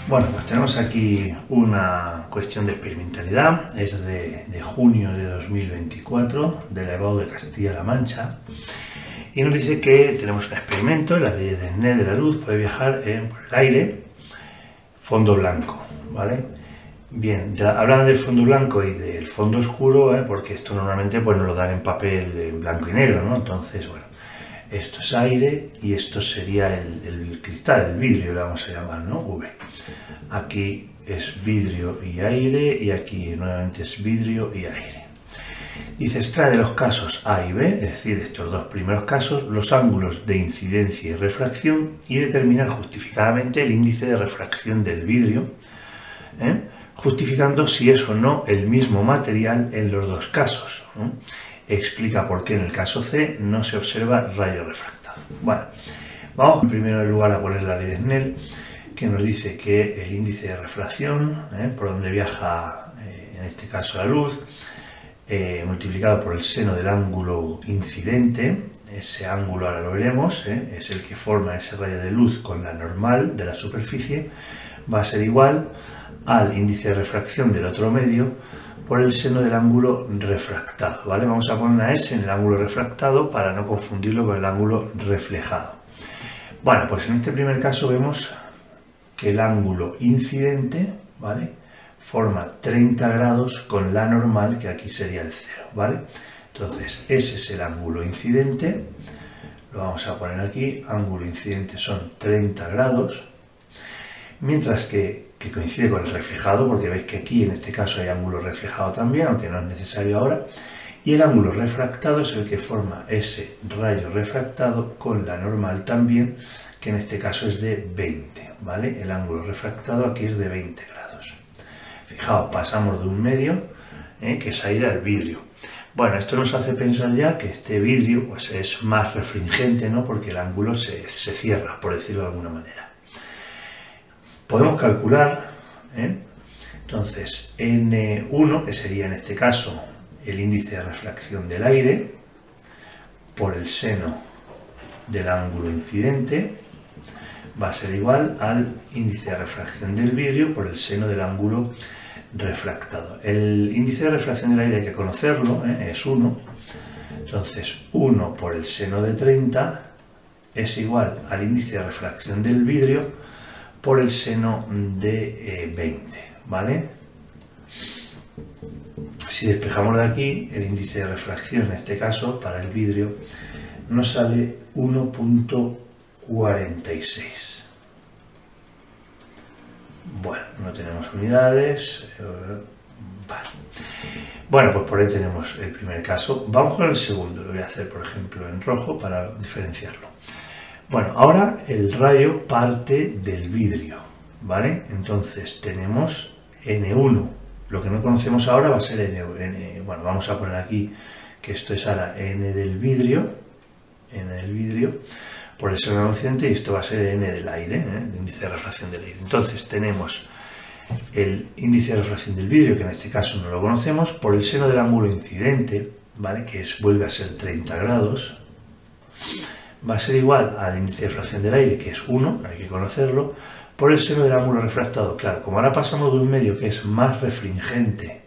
Bueno, pues tenemos aquí una cuestión de experimentalidad, es de junio de 2024, de la EBAU de Castilla-La Mancha, y nos dice que tenemos un experimento, las leyes de Snell de la luz, puede viajar por el aire, fondo blanco, ¿vale? Bien, ya hablan del fondo blanco y del fondo oscuro, porque esto normalmente pues, nos lo dan en papel en blanco y negro, ¿no? Entonces, bueno, esto es aire y esto sería el cristal, el vidrio, le vamos a llamar, ¿no? V. Aquí es vidrio y aire y aquí nuevamente es vidrio y aire. Dice, extrae de los casos A y B, es decir, de estos dos primeros casos, los ángulos de incidencia y refracción y determinar justificadamente el índice de refracción del vidrio, justificando si es o no el mismo material en los dos casos. Explica por qué en el caso C no se observa rayo refractado. Bueno, vamos en primer lugar a poner la ley de Snell, que nos dice que el índice de refracción, por donde viaja en este caso la luz, multiplicado por el seno del ángulo incidente, ese ángulo ahora lo veremos, es el que forma ese rayo de luz con la normal de la superficie, va a ser igual al índice de refracción del otro medio por el seno del ángulo refractado, ¿vale? Vamos a poner una S en el ángulo refractado para no confundirlo con el ángulo reflejado. Bueno, pues en este primer caso vemos que el ángulo incidente, ¿vale?, forma 30 grados con la normal, que aquí sería el 0, ¿vale? Entonces, ese es el ángulo incidente, lo vamos a poner aquí, ángulo incidente son 30 grados, mientras que coincide con el reflejado, porque veis que aquí en este caso hay ángulo reflejado también, aunque no es necesario ahora, y el ángulo refractado es el que forma ese rayo refractado con la normal también, que en este caso es de 20, ¿vale? El ángulo refractado aquí es de 20 grados. Fijaos, pasamos de un medio, que es aire, al vidrio. Bueno, esto nos hace pensar ya que este vidrio pues, es más refringente, ¿no?, porque el ángulo se cierra, por decirlo de alguna manera. Podemos calcular, entonces, N1, que sería en este caso el índice de refracción del aire, por el seno del ángulo incidente, va a ser igual al índice de refracción del vidrio por el seno del ángulo refractado. El índice de refracción del aire hay que conocerlo, es 1, entonces 1 por el seno de 30 es igual al índice de refracción del vidrio por el seno de 20, ¿vale? Si despejamos de aquí, el índice de refracción, en este caso, para el vidrio, nos sale 1.46. Bueno, no tenemos unidades. Vale. Bueno, pues por ahí tenemos el primer caso. Vamos con el segundo. Lo voy a hacer, por ejemplo, en rojo para diferenciarlo. Bueno, ahora el rayo parte del vidrio, ¿vale? Entonces tenemos N1. Lo que no conocemos ahora va a ser N. Bueno, vamos a poner aquí que esto es ahora N del vidrio, por el seno del incidente, y esto va a ser N del aire, el índice de refracción del aire. Entonces tenemos el índice de refracción del vidrio, que en este caso no lo conocemos, por el seno del ángulo incidente, ¿vale?, que vuelve a ser 30 grados, va a ser igual al índice de refracción del aire, que es 1, hay que conocerlo, por el seno del ángulo refractado. Claro, como ahora pasamos de un medio que es más refringente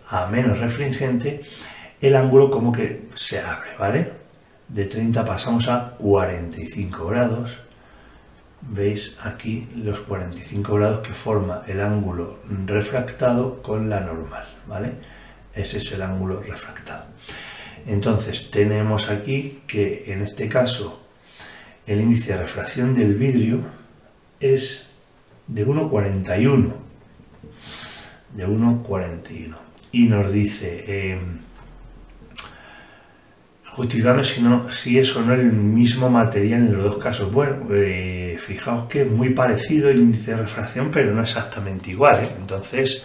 a menos refringente, el ángulo como que se abre, ¿vale? De 30 pasamos a 45 grados. Veis aquí los 45 grados que forma el ángulo refractado con la normal, ¿vale? Ese es el ángulo refractado. Entonces tenemos aquí que en este caso el índice de refracción del vidrio es de 1,41. Y nos dice, justificando si es o no el mismo material en los dos casos. Bueno, fijaos que es muy parecido el índice de refracción, pero no exactamente igual, Entonces,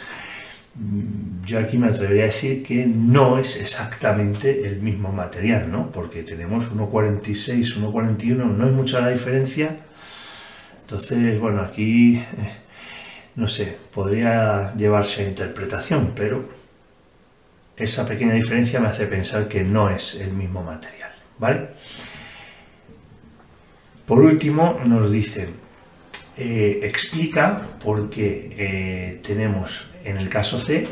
yo aquí me atrevería a decir que no es exactamente el mismo material, ¿no? Porque tenemos 1,46, 1,41, no es mucha la diferencia. Entonces, bueno, aquí, no sé, podría llevarse a interpretación, pero esa pequeña diferencia me hace pensar que no es el mismo material, ¿vale? Por último, nos dice explica por qué tenemos en el caso C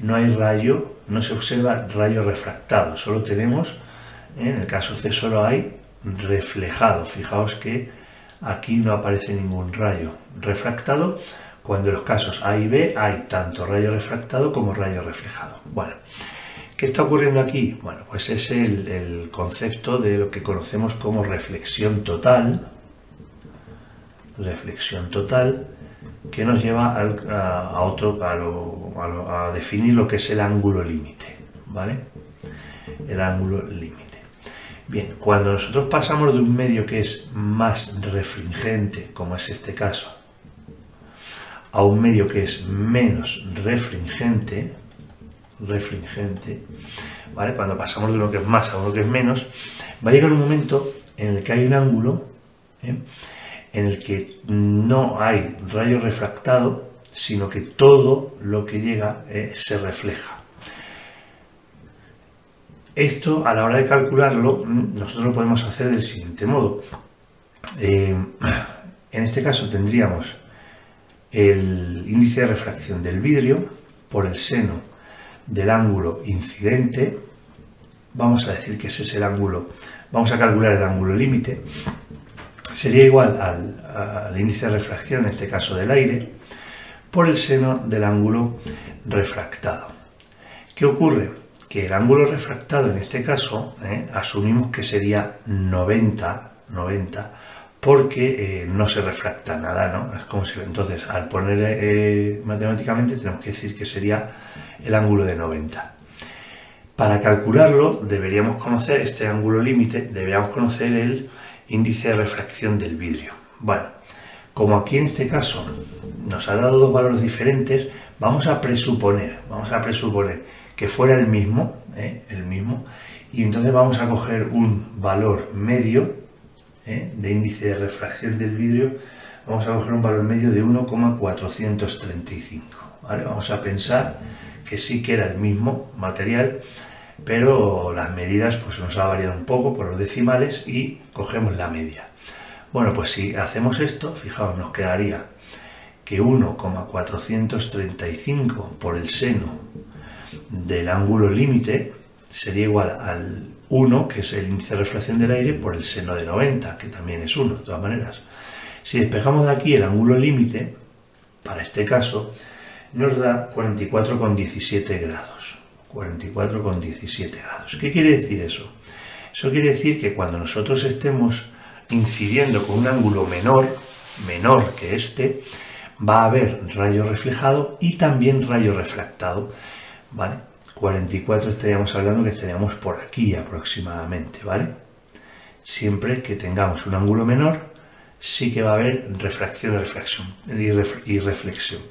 no hay rayo, no se observa rayo refractado, solo tenemos, en el caso C solo hay reflejado. Fijaos que aquí no aparece ningún rayo refractado, cuando en los casos A y B hay tanto rayo refractado como rayo reflejado. Bueno, ¿qué está ocurriendo aquí? Bueno, pues es el concepto de lo que conocemos como reflexión total, que nos lleva a definir lo que es el ángulo límite, ¿vale? El ángulo límite. Bien, cuando nosotros pasamos de un medio que es más refringente, como es este caso, a un medio que es menos refringente, ¿vale? Cuando pasamos de uno que es más a uno que es menos, va a llegar un momento en el que hay un ángulo, en el que no hay rayo refractado, sino que todo lo que llega se refleja. Esto, a la hora de calcularlo, nosotros lo podemos hacer del siguiente modo. En este caso tendríamos el índice de refracción del vidrio por el seno del ángulo incidente. Vamos a decir que ese es el ángulo, vamos a calcular el ángulo límite. Sería igual al índice de refracción, en este caso del aire, por el seno del ángulo refractado. ¿Qué ocurre? Que el ángulo refractado en este caso asumimos que sería 90, porque no se refracta nada, ¿no? Es como si, entonces, al poner matemáticamente tenemos que decir que sería el ángulo de 90. Para calcularlo deberíamos conocer este ángulo límite, deberíamos conocer el índice de refracción del vidrio. Bueno, como aquí en este caso nos ha dado dos valores diferentes, vamos a presuponer que fuera el mismo, y entonces vamos a coger un valor medio de índice de refracción del vidrio, vamos a coger un valor medio de 1,435, ¿vale? Vamos a pensar que sí que era el mismo material, pero las medidas pues nos ha variado un poco por los decimales y cogemos la media. Bueno, pues si hacemos esto, fijaos, nos quedaría que 1,435 por el seno del ángulo límite sería igual al 1, que es el índice de refracción del aire, por el seno de 90, que también es 1, de todas maneras. Si despejamos de aquí el ángulo límite, para este caso, nos da 44,17 grados. 44,17 grados. ¿Qué quiere decir eso? Eso quiere decir que cuando nosotros estemos incidiendo con un ángulo menor que este, va a haber rayo reflejado y también rayo refractado, ¿vale? 44 estaríamos hablando que estaríamos por aquí aproximadamente, ¿vale? Siempre que tengamos un ángulo menor, sí que va a haber refracción y reflexión.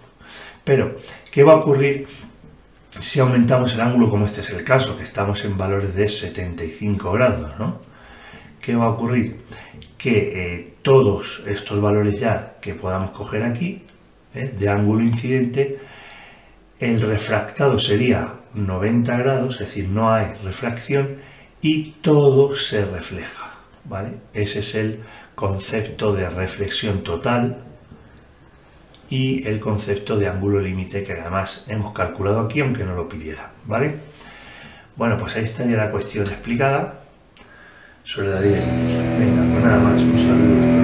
Pero, ¿qué va a ocurrir si aumentamos el ángulo, como este es el caso, que estamos en valores de 75 grados, ¿no? ¿Qué va a ocurrir? Que todos estos valores ya que podamos coger aquí, de ángulo incidente, el refractado sería 90 grados, es decir, no hay refracción y todo se refleja, ¿vale? Ese es el concepto de reflexión total y el concepto de ángulo límite, que además hemos calculado aquí, aunque no lo pidiera, ¿vale? Bueno, pues ahí estaría la cuestión explicada. Soledad, venga, pues nada más, un saludo.